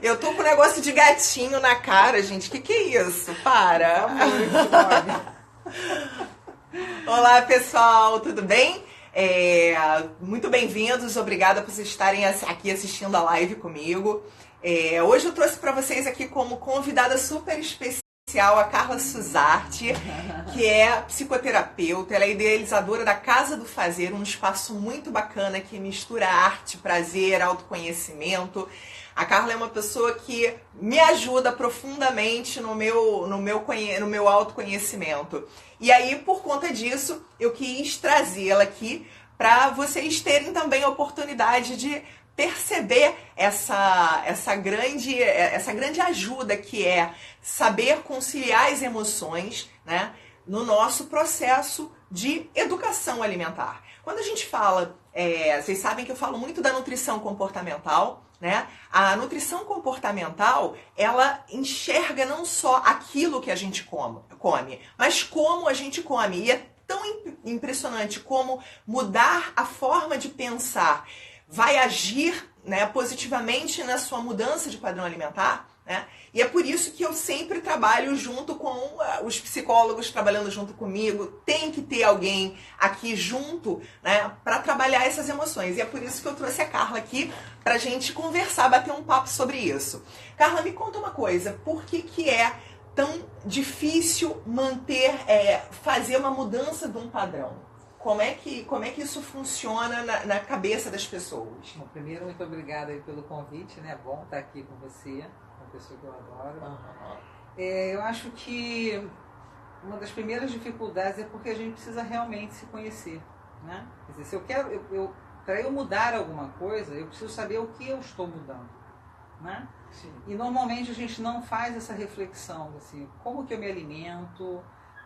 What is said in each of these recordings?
Eu tô com um negócio de gatinho na cara, gente. Que é isso? Para. Olá, pessoal, tudo bem? Muito bem-vindos, obrigada por vocês estarem aqui assistindo a live comigo. Hoje eu trouxe para vocês aqui como convidada super especial a Carla Suzarte, que é psicoterapeuta. Ela é idealizadora da Casa do Fazer, um espaço muito bacana que mistura arte, prazer, autoconhecimento. A Carla é uma pessoa que me ajuda profundamente no meu autoconhecimento. E aí, por conta disso, eu quis trazê-la aqui para vocês terem também a oportunidade de perceber essa grande ajuda que é saber conciliar as emoções, né, no nosso processo de educação alimentar. Quando a gente fala, vocês sabem que eu falo muito da nutrição comportamental, né? A nutrição comportamental, ela enxerga não só aquilo que a gente come, mas como a gente come. E é tão impressionante como mudar a forma de pensar vai agir, né, positivamente na sua mudança de padrão alimentar, né? E é por isso que eu sempre trabalho junto com os psicólogos trabalhando junto comigo. Tem que ter alguém aqui junto, né, para trabalhar essas emoções. E é por isso que eu trouxe a Carla aqui pra gente conversar, bater um papo sobre isso. Carla, me conta uma coisa, por que é tão difícil fazer uma mudança de um padrão? Como é que isso funciona na cabeça das pessoas? Bom, primeiro, muito obrigada aí pelo convite, né? É bom estar aqui com você, uma pessoa que eu adoro. Uhum. Eu acho que uma das primeiras dificuldades é porque a gente precisa realmente se conhecer, né? Quer dizer, se eu quero, para eu mudar alguma coisa, eu preciso saber o que eu estou mudando, né? Sim. E normalmente a gente não faz essa reflexão, assim, como que eu me alimento,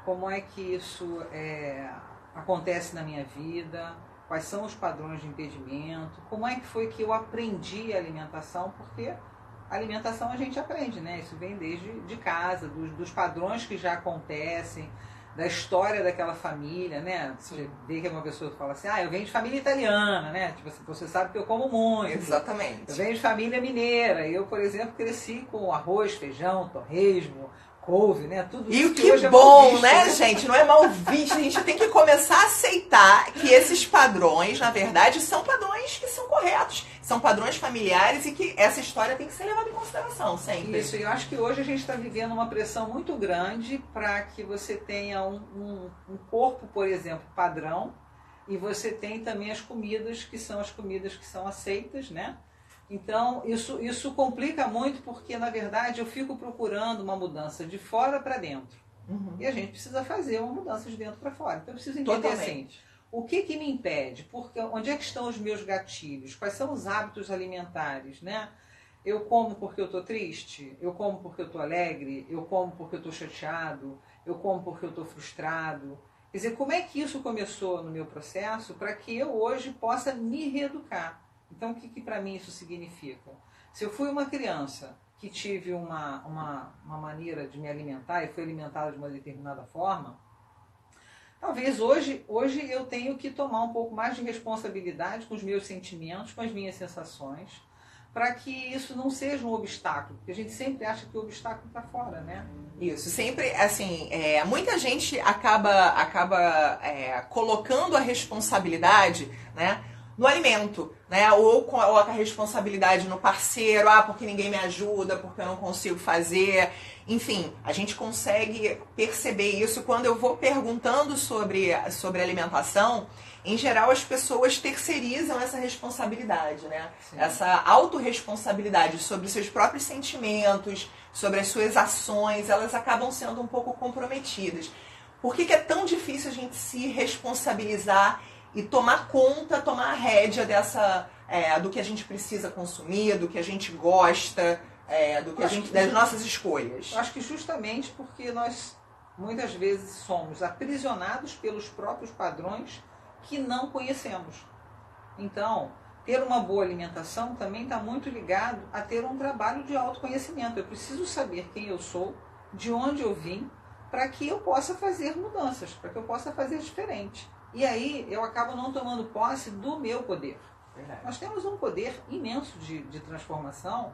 como é que isso acontece na minha vida, quais são os padrões de impedimento, como é que foi que eu aprendi a alimentação, porque a alimentação a gente aprende, né? Isso vem desde de casa, dos padrões que já acontecem, da história daquela família, né? Você vê que uma pessoa fala assim, eu venho de família italiana, né? Tipo assim, você sabe que eu como muito. Exatamente. Eu venho de família mineira. Eu, por exemplo, cresci com arroz, feijão, torresmo, couve, né? Tudo isso. E o que hoje bom, é visto, né, gente? Não é mal visto. A gente tem que começar a aceitar que esses padrões, na verdade, são padrões que são corretos. São padrões familiares e que essa história tem que ser levada em consideração sempre. Isso, eu acho que hoje a gente está vivendo uma pressão muito grande para que você tenha um corpo, por exemplo, padrão, e você tem também as comidas que são aceitas, né? Então, isso complica muito porque, na verdade, eu fico procurando uma mudança de fora para dentro. Uhum. E a gente precisa fazer uma mudança de dentro para fora. Então, eu preciso entender assim, o que me impede? Onde é que estão os meus gatilhos? Quais são os hábitos alimentares, né? Eu como porque eu estou triste? Eu como porque eu estou alegre? Eu como porque eu estou chateado? Eu como porque eu estou frustrado? Quer dizer, como é que isso começou no meu processo para que eu hoje possa me reeducar? Então, o que para mim isso significa? Se eu fui uma criança que tive uma maneira de me alimentar e fui alimentada de uma determinada forma, talvez hoje eu tenho que tomar um pouco mais de responsabilidade com os meus sentimentos, com as minhas sensações, para que isso não seja um obstáculo, porque a gente sempre acha que o obstáculo está fora, né? Isso, sempre, assim, muita gente acaba colocando a responsabilidade, né, no alimento, né? Ou coloca a responsabilidade no parceiro, porque ninguém me ajuda, porque eu não consigo fazer. Enfim, a gente consegue perceber isso quando eu vou perguntando sobre alimentação. Em geral, as pessoas terceirizam essa responsabilidade, né? Sim. Essa autorresponsabilidade sobre os seus próprios sentimentos, sobre as suas ações, elas acabam sendo um pouco comprometidas. Por que é tão difícil a gente se responsabilizar e tomar a rédea do que a gente precisa consumir, do que a gente gosta, das nossas escolhas? Eu acho que justamente porque nós muitas vezes somos aprisionados pelos próprios padrões que não conhecemos. Então, ter uma boa alimentação também está muito ligado a ter um trabalho de autoconhecimento. Eu preciso saber quem eu sou, de onde eu vim, para que eu possa fazer mudanças, para que eu possa fazer diferente. E aí eu acabo não tomando posse do meu poder. Verdade. Nós temos um poder imenso de transformação,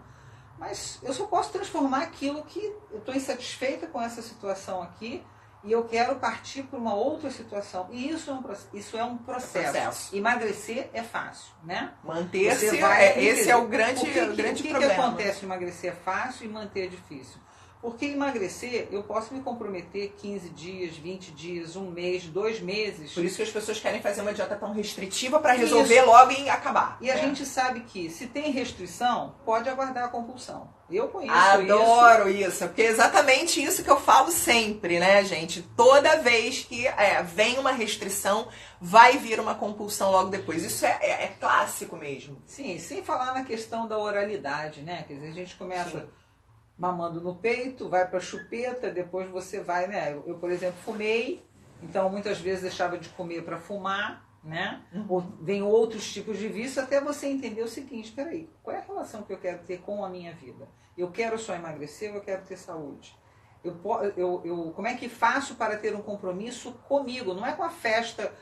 Mas eu só posso transformar aquilo que eu estou insatisfeita com essa situação aqui e eu quero partir para uma outra situação. E isso é um processo. Emagrecer é fácil, né? Manter-se, esse é o grande problema. O que acontece? Emagrecer é fácil e manter é difícil. Porque emagrecer, eu posso me comprometer 15 dias, 20 dias, um mês, 2 meses. Por isso que as pessoas querem fazer uma dieta tão restritiva para resolver logo e acabar. E a gente sabe que se tem restrição, pode aguardar a compulsão. Eu conheço Adoro isso, porque é exatamente isso que eu falo sempre, né, gente? Toda vez que vem uma restrição, vai vir uma compulsão logo depois. Isso é clássico mesmo. Sim, sem falar na questão da oralidade, né? Quer dizer, a gente começa mamando no peito, vai para a chupeta, depois você vai, né? Eu, por exemplo, fumei, então muitas vezes deixava de comer para fumar, né? Ou vem outros tipos de vício até você entender o seguinte, espera aí, qual é a relação que eu quero ter com a minha vida? Eu quero só emagrecer ou eu quero ter saúde? Como é que faço para ter um compromisso comigo? Não é com a festa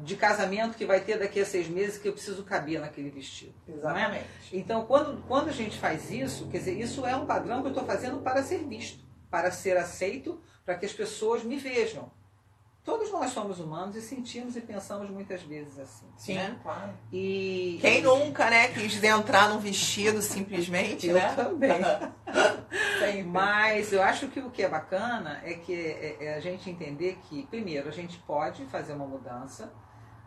de casamento que vai ter daqui a 6 meses que eu preciso caber naquele vestido. Exatamente. Não é? Então, quando a gente faz isso, quer dizer, isso é um padrão que eu estou fazendo para ser visto, para ser aceito, para que as pessoas me vejam. Todos nós somos humanos e sentimos e pensamos muitas vezes assim. Sim, né? Claro. E quem nunca, né, quis entrar num vestido simplesmente, eu né? também. Mas eu acho que o que é bacana é que a gente entender que, primeiro, a gente pode fazer uma mudança,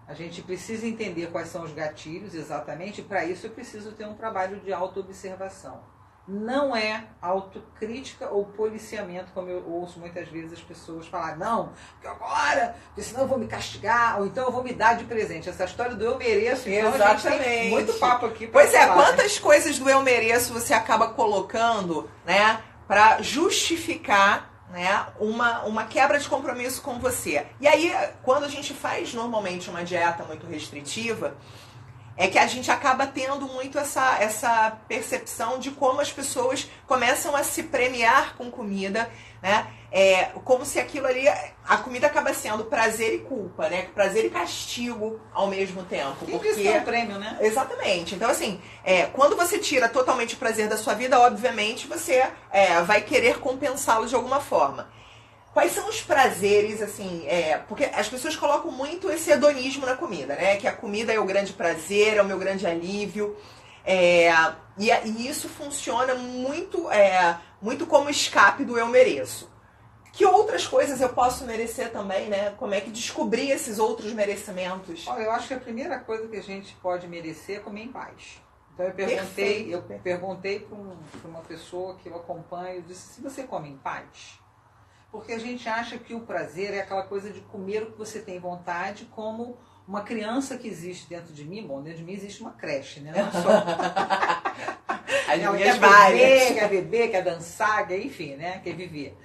a gente precisa entender quais são os gatilhos exatamente, e para isso eu preciso ter um trabalho de autoobservação. Não é autocrítica ou policiamento, como eu ouço muitas vezes as pessoas falar, não, porque agora, porque senão eu vou me castigar, ou então eu vou me dar de presente. Essa história do eu mereço, então exatamente. A gente tem muito papo aqui. Pois falar, quantas coisas do eu mereço você acaba colocando, né, para justificar, né, uma quebra de compromisso com você. E aí, quando a gente faz normalmente uma dieta muito restritiva, é que a gente acaba tendo muito essa percepção de como as pessoas começam a se premiar com comida, né? Como se aquilo ali, a comida acaba sendo prazer e culpa, né? Prazer e castigo ao mesmo tempo. Porque isso é um prêmio, né? Exatamente. Então, assim, quando você tira totalmente o prazer da sua vida, obviamente você vai querer compensá-lo de alguma forma. Quais são os prazeres, assim, porque as pessoas colocam muito esse hedonismo na comida, né? Que a comida é o grande prazer, é o meu grande alívio. E isso funciona muito, muito como escape do eu mereço. Que outras coisas eu posso merecer também, né? Como é que descobrir esses outros merecimentos? Olha, eu acho que a primeira coisa que a gente pode merecer é comer em paz. Então eu perguntei para uma pessoa que eu acompanho, eu disse, se você come em paz... Porque a gente acha que o prazer é aquela coisa de comer o que você tem vontade, como uma criança que existe dentro de mim. Bom, dentro de mim existe uma creche, né? Não só. Ela quer beber, quer dançar, quer, enfim, né? Quer viver.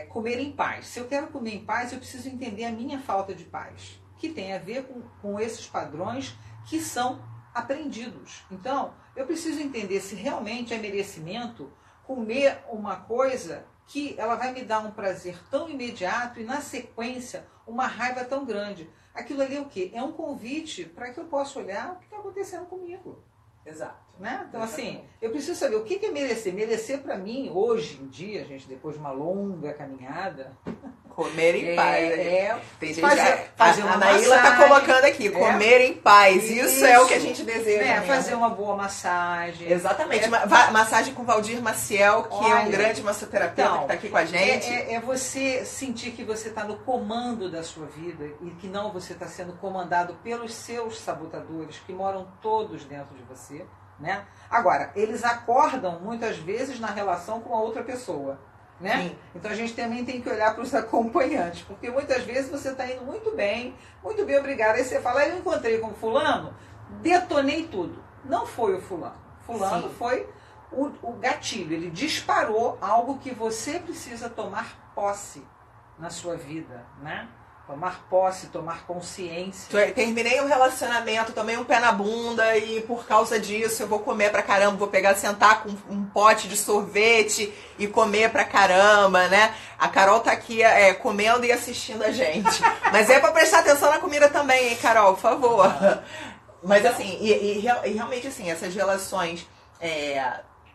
Comer em paz. Se eu quero comer em paz, eu preciso entender a minha falta de paz, que tem a ver com esses padrões que são aprendidos. Então, eu preciso entender se realmente é merecimento comer uma coisa que ela vai me dar um prazer tão imediato e, na sequência, uma raiva tão grande. Aquilo ali é o quê? É um convite para que eu possa olhar o que está acontecendo comigo. Exato. Né? Então, assim, eu preciso saber o que é merecer. Merecer, para mim, hoje em dia, gente, depois de uma longa caminhada... Comer em paz. Tem gente fazer uma a Naíla está colocando aqui, comer em paz. Isso é o que a gente deseja. Fazer uma boa massagem. Exatamente. Massagem com Valdir Maciel, que é um grande massoterapeuta que está aqui com a gente. É você sentir que você está no comando da sua vida e que não você está sendo comandado pelos seus sabotadores, que moram todos dentro de você. Né? Agora, eles acordam muitas vezes na relação com a outra pessoa. Né? Então a gente também tem que olhar para os acompanhantes, porque muitas vezes você está indo muito bem, obrigada. Aí você fala, eu encontrei com fulano, detonei tudo. Não foi o fulano. Fulano foi o gatilho, ele disparou algo que você precisa tomar posse na sua vida, né? Tomar posse, tomar consciência. Terminei um relacionamento, tomei um pé na bunda e por causa disso eu vou comer pra caramba, vou sentar com um pote de sorvete e comer pra caramba, né? A Carol tá aqui comendo e assistindo a gente. Mas é pra prestar atenção na comida também, hein, Carol, por favor. Mas assim, e realmente assim, essas relações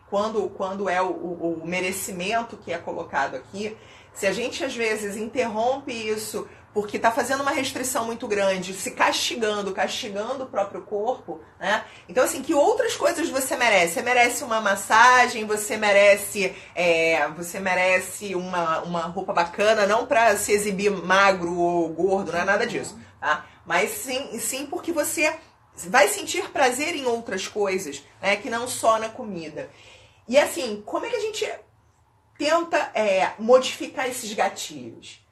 quando é o merecimento que é colocado aqui, se a gente às vezes interrompe isso porque está fazendo uma restrição muito grande, se castigando o próprio corpo, né? Então, assim, que outras coisas você merece? Você merece uma massagem, você merece uma roupa bacana, não para se exibir magro ou gordo, não é nada disso, tá? Mas sim porque você vai sentir prazer em outras coisas, né? Que não só na comida. E assim, como é que a gente tenta modificar esses gatilhos?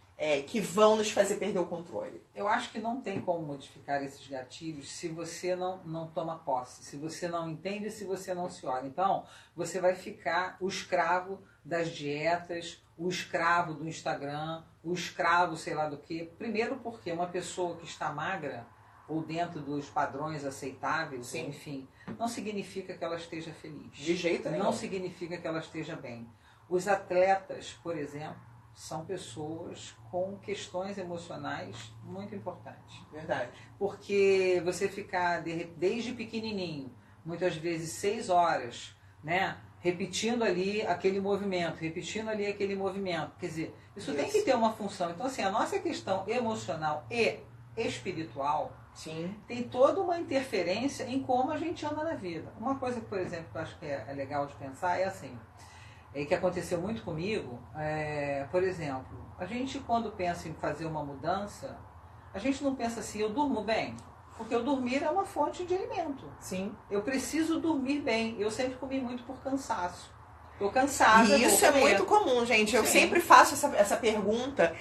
Que vão nos fazer perder o controle. Eu acho que não tem como modificar esses gatilhos se você não toma posse, se você não entende, se você não se olha. Então, você vai ficar o escravo das dietas, o escravo do Instagram, o escravo sei lá do quê. Primeiro porque uma pessoa que está magra ou dentro dos padrões aceitáveis, sim, enfim, não significa que ela esteja feliz. De jeito nenhum. Não significa que ela esteja bem. Os atletas, por exemplo, são pessoas com questões emocionais muito importantes. Verdade. Porque você ficar desde pequenininho, muitas vezes 6 horas, né, repetindo ali aquele movimento, quer dizer, isso tem que ter uma função. Então, assim, a nossa questão emocional e espiritual, sim, tem toda uma interferência em como a gente anda na vida. Uma coisa, por exemplo, que eu acho que é legal de pensar é assim, que aconteceu muito comigo, por exemplo, a gente quando pensa em fazer uma mudança, a gente não pensa assim, eu durmo bem, porque eu dormir é uma fonte de alimento. Sim. Eu preciso dormir bem, eu sempre comi muito por cansaço. Estou cansada. E isso é muito comum, gente. Eu sempre faço essa pergunta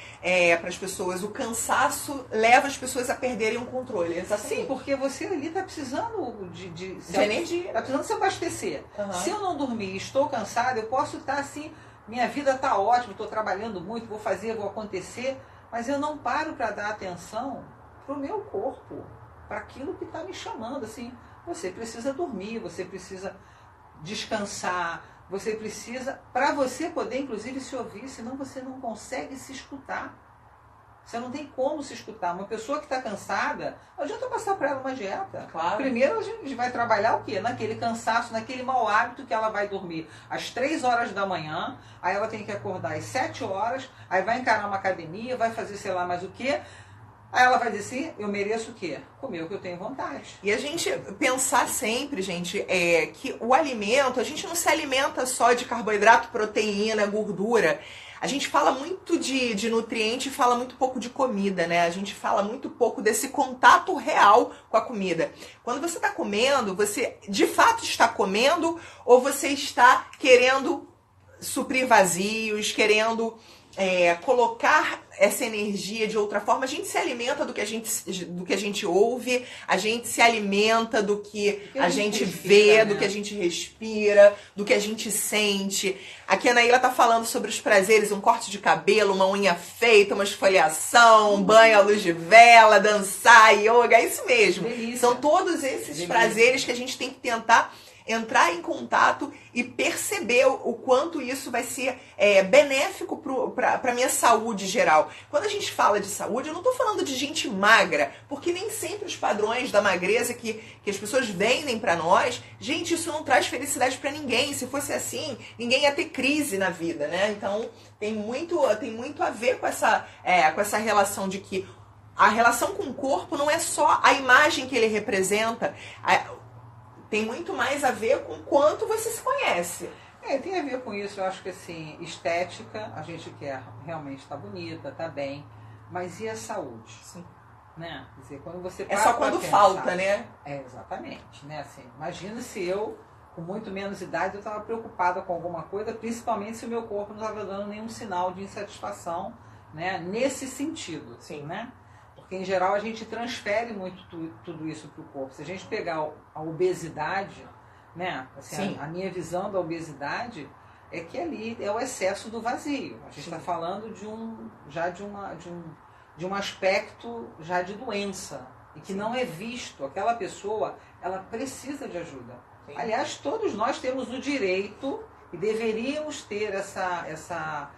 para as pessoas. O cansaço leva as pessoas a perderem o controle. Exatamente. Sim, porque você ali está precisando de energia. Está precisando se abastecer. Uhum. Se eu não dormir e estou cansada, eu posso estar assim, minha vida está ótima, estou trabalhando muito, vou fazer, vou acontecer, mas eu não paro para dar atenção para o meu corpo, para aquilo que está me chamando. Assim, você precisa dormir, você precisa descansar, você precisa, para você poder inclusive se ouvir, senão você não consegue se escutar. Você não tem como se escutar. Uma pessoa que está cansada, não adianta passar para ela uma dieta. Claro. Primeiro a gente vai trabalhar o quê? Naquele cansaço, naquele mau hábito que ela vai dormir às 3 horas da manhã, aí ela tem que acordar às 7 horas, aí vai encarar uma academia, vai fazer sei lá mais o quê. Aí ela vai dizer assim, eu mereço o quê? Comer o que eu tenho vontade. E a gente pensar sempre, gente, que o alimento, a gente não se alimenta só de carboidrato, proteína, gordura. A gente fala muito de nutriente e fala muito pouco de comida, né? A gente fala muito pouco desse contato real com a comida. Quando você está comendo, você de fato está comendo ou você está querendo suprir vazios, querendo colocar essa energia de outra forma? A gente se alimenta do que a gente ouve, a gente se alimenta do que a gente vê, né? Do que a gente respira, do que a gente sente. Aqui a Anaíla tá falando sobre os prazeres, um corte de cabelo, uma unha feita, uma esfoliação, um banho à luz de vela, dançar, yoga, é isso mesmo. Delícia. São todos esses prazeres que a gente tem que tentar entrar em contato e perceber o quanto isso vai ser benéfico para a minha saúde geral. Quando a gente fala de saúde, eu não estou falando de gente magra, porque nem sempre os padrões da magreza que as pessoas vendem para nós, gente, isso não traz felicidade para ninguém. Se fosse assim, ninguém ia ter crise na vida, né? Então tem muito a ver com essa relação de que a relação com o corpo não é só a imagem que ele representa, tem muito mais a ver com quanto você se conhece. Tem a ver com isso. Eu acho que assim, estética, a gente quer realmente estar bonita, estar bem, mas e a saúde? Sim. Né? Quer dizer, quando você é só quando falta, né? Exatamente. Né? Assim, imagina se eu, com muito menos idade, eu estava preocupada com alguma coisa, principalmente se o meu corpo não estava dando nenhum sinal de insatisfação, né? Nesse sentido. Sim. Né? Porque, em geral, a gente transfere muito tudo isso para o corpo. Se a gente pegar a obesidade, né? Assim, a minha visão da obesidade é que ali é o excesso do vazio. A gente está falando de um aspecto já de doença e que não é visto. Aquela pessoa, ela precisa de ajuda. Sim. Aliás, todos nós temos o direito e deveríamos ter essa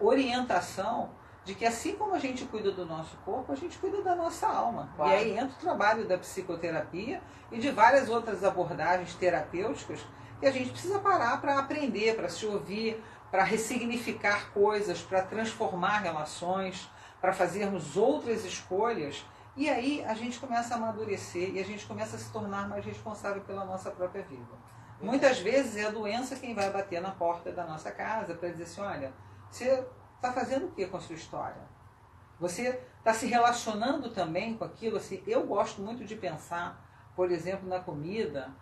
orientação de que assim como a gente cuida do nosso corpo, a gente cuida da nossa alma. Claro. E aí entra o trabalho da psicoterapia e de várias outras abordagens terapêuticas E a gente precisa parar para aprender, para se ouvir, para ressignificar coisas, para transformar relações, para fazermos outras escolhas. E aí a gente começa a amadurecer e a gente começa a se tornar mais responsável pela nossa própria vida. Muitas vezes é a doença quem vai bater na porta da nossa casa para dizer assim, olha, você está fazendo o que com a sua história? Você está se relacionando também com aquilo? Assim, eu gosto muito de pensar, por exemplo, na comida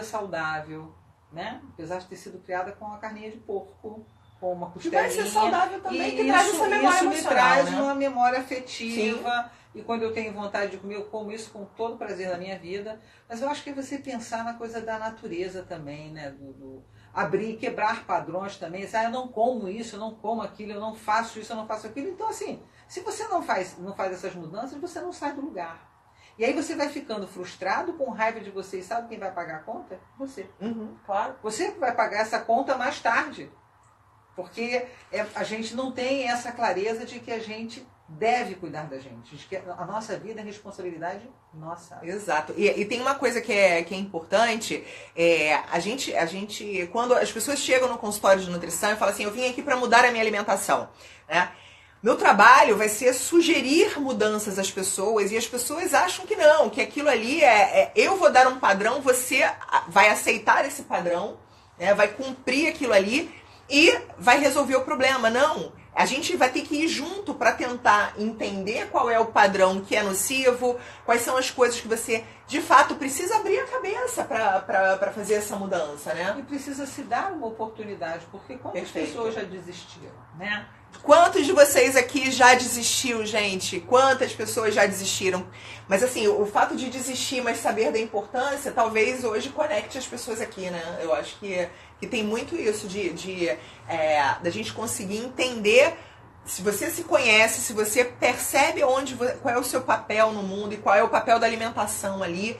saudável, né? Apesar de ter sido criada com a carninha de porco, com uma costelinha. Que vai ser saudável também, que traz essa memória emocional, me traz, né? Uma memória afetiva. Sim. E quando eu tenho vontade de comer, eu como isso com todo o prazer da minha vida. Mas eu acho que é você pensar na coisa da natureza também, né? Abrir, quebrar padrões também. Eu não como isso, eu não como aquilo, eu não faço isso, eu não faço aquilo. Então, assim, se você não faz essas mudanças, você não sai do lugar. E aí você vai ficando frustrado, com raiva de você. E sabe quem vai pagar a conta? Você. Claro. Você vai pagar essa conta mais tarde. Porque a gente não tem essa clareza de que a gente deve cuidar da gente. De que a nossa vida é responsabilidade nossa. Exato. E tem uma coisa que é importante. A gente, quando as pessoas chegam no consultório de nutrição e falam assim, eu vim aqui para mudar a minha alimentação, né? Meu trabalho vai ser sugerir mudanças às pessoas e as pessoas acham que não, que aquilo ali eu vou dar um padrão, você vai aceitar esse padrão, né, vai cumprir aquilo ali e vai resolver o problema. Não, a gente vai ter que ir junto para tentar entender qual é o padrão que é nocivo, quais são as coisas que você, de fato, precisa abrir a cabeça para fazer essa mudança, né? E precisa se dar uma oportunidade, porque quantas pessoas já desistiram, né? Quantos de vocês aqui já desistiu, gente? Quantas pessoas já desistiram? Mas assim, o fato de desistir, mas saber da importância, talvez hoje conecte as pessoas aqui, né? Eu acho que tem muito isso da gente conseguir entender, se você se conhece, se você percebe qual é o seu papel no mundo e qual é o papel da alimentação ali.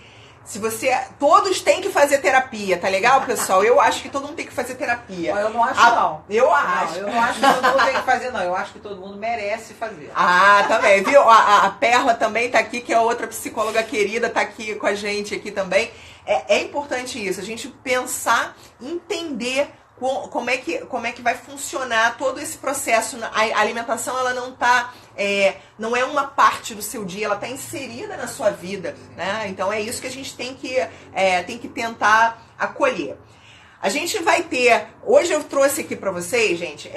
Todos têm que fazer terapia, tá legal, pessoal? Eu acho que todo mundo tem que fazer terapia. Eu não acho, não. Eu acho. Não, eu não acho que todo mundo tem que fazer, não. Eu acho que todo mundo merece fazer. Também, viu? A Perla também tá aqui, que é outra psicóloga querida, tá aqui com a gente aqui também. É importante isso, a gente pensar, entender como é que vai funcionar todo esse processo. A alimentação, ela não é uma parte do seu dia, ela está inserida na sua vida, né? Então é isso que a gente tem que tentar acolher. A gente vai ter, hoje eu trouxe aqui para vocês, gente,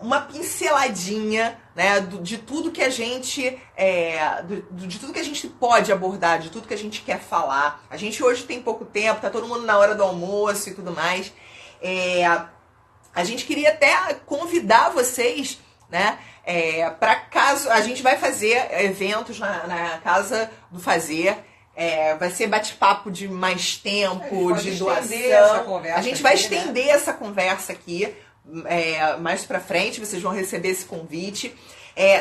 uma pinceladinha, né, de tudo que a gente de tudo que a gente pode abordar, de tudo que a gente quer falar. A gente hoje tem pouco tempo, tá todo mundo na hora do almoço e tudo mais. A gente queria até convidar vocês, né, para caso a gente vai fazer eventos na Casa do Fazer. Vai ser bate-papo de mais tempo, de doação. A gente vai estender essa conversa aqui mais pra frente, vocês vão receber esse convite.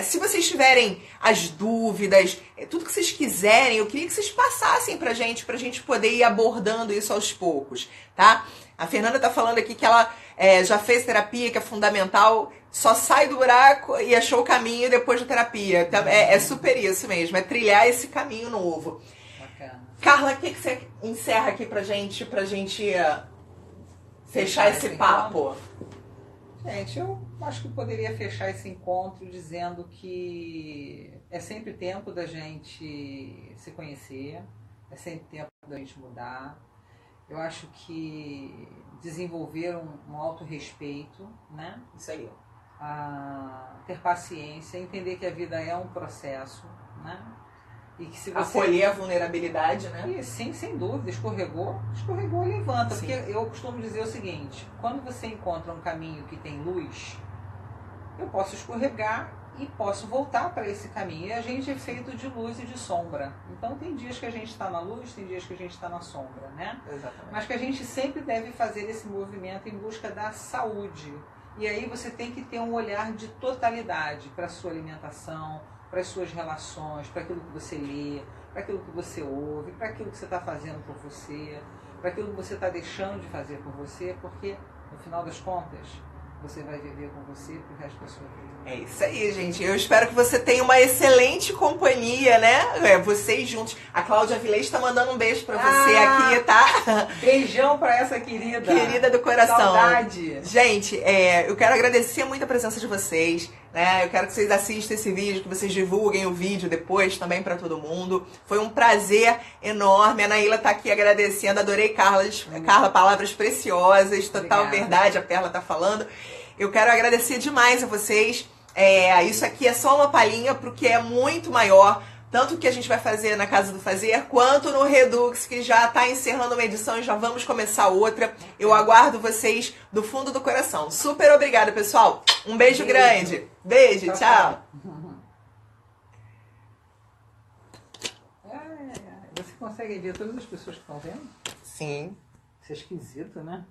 Se vocês tiverem as dúvidas, tudo que vocês quiserem, eu queria que vocês passassem pra gente poder ir abordando isso aos poucos, tá? A Fernanda tá falando aqui que ela já fez terapia, que é fundamental, só sai do buraco e achou o caminho depois da terapia. É super isso mesmo, é trilhar esse caminho novo. Carla, o que você encerra aqui pra gente fechar esse papo? Gente, eu acho que poderia fechar esse encontro dizendo que é sempre tempo da gente se conhecer, é sempre tempo da gente mudar. Eu acho que desenvolver um autorrespeito, né? Isso aí. Ter paciência, entender que a vida é um processo, né? E que se você... Acolher a vulnerabilidade, né? E sim, sem dúvida, escorregou, levanta. Sim. Porque eu costumo dizer o seguinte, quando você encontra um caminho que tem luz, eu posso escorregar e posso voltar para esse caminho. E a gente é feito de luz e de sombra. Então tem dias que a gente está na luz, tem dias que a gente está na sombra, né? Exatamente. Mas que a gente sempre deve fazer esse movimento em busca da saúde. E aí você tem que ter um olhar de totalidade para a sua alimentação, para as suas relações, para aquilo que você lê, para aquilo que você ouve, para aquilo que você está fazendo por você, para aquilo que você está deixando de fazer por você, porque, no final das contas, você vai viver com você pro resto da sua vida. É isso aí, gente. Eu espero que você tenha uma excelente companhia, né? Vocês juntos. A Cláudia Avilés está mandando um beijo pra você aqui, tá? Beijão pra essa querida. Querida do coração. Saudade. Gente, eu quero agradecer muito a presença de vocês, né? Eu quero que vocês assistam esse vídeo, que vocês divulguem o vídeo depois também pra todo mundo. Foi um prazer enorme. A Naíla tá aqui agradecendo. Adorei, Carla, palavras preciosas. Total Obrigada. verdade, a Perla tá falando. Eu quero agradecer demais a vocês. Isso aqui é só uma palhinha pro que é muito maior, tanto que a gente vai fazer na Casa do Fazer, quanto no Redux, que já está encerrando uma edição e já vamos começar outra. Eu aguardo vocês do fundo do coração. Super obrigada, pessoal. Um beijo grande. Beijo, tchau. Você consegue ver todas as pessoas que estão vendo? Sim. Isso é esquisito, né?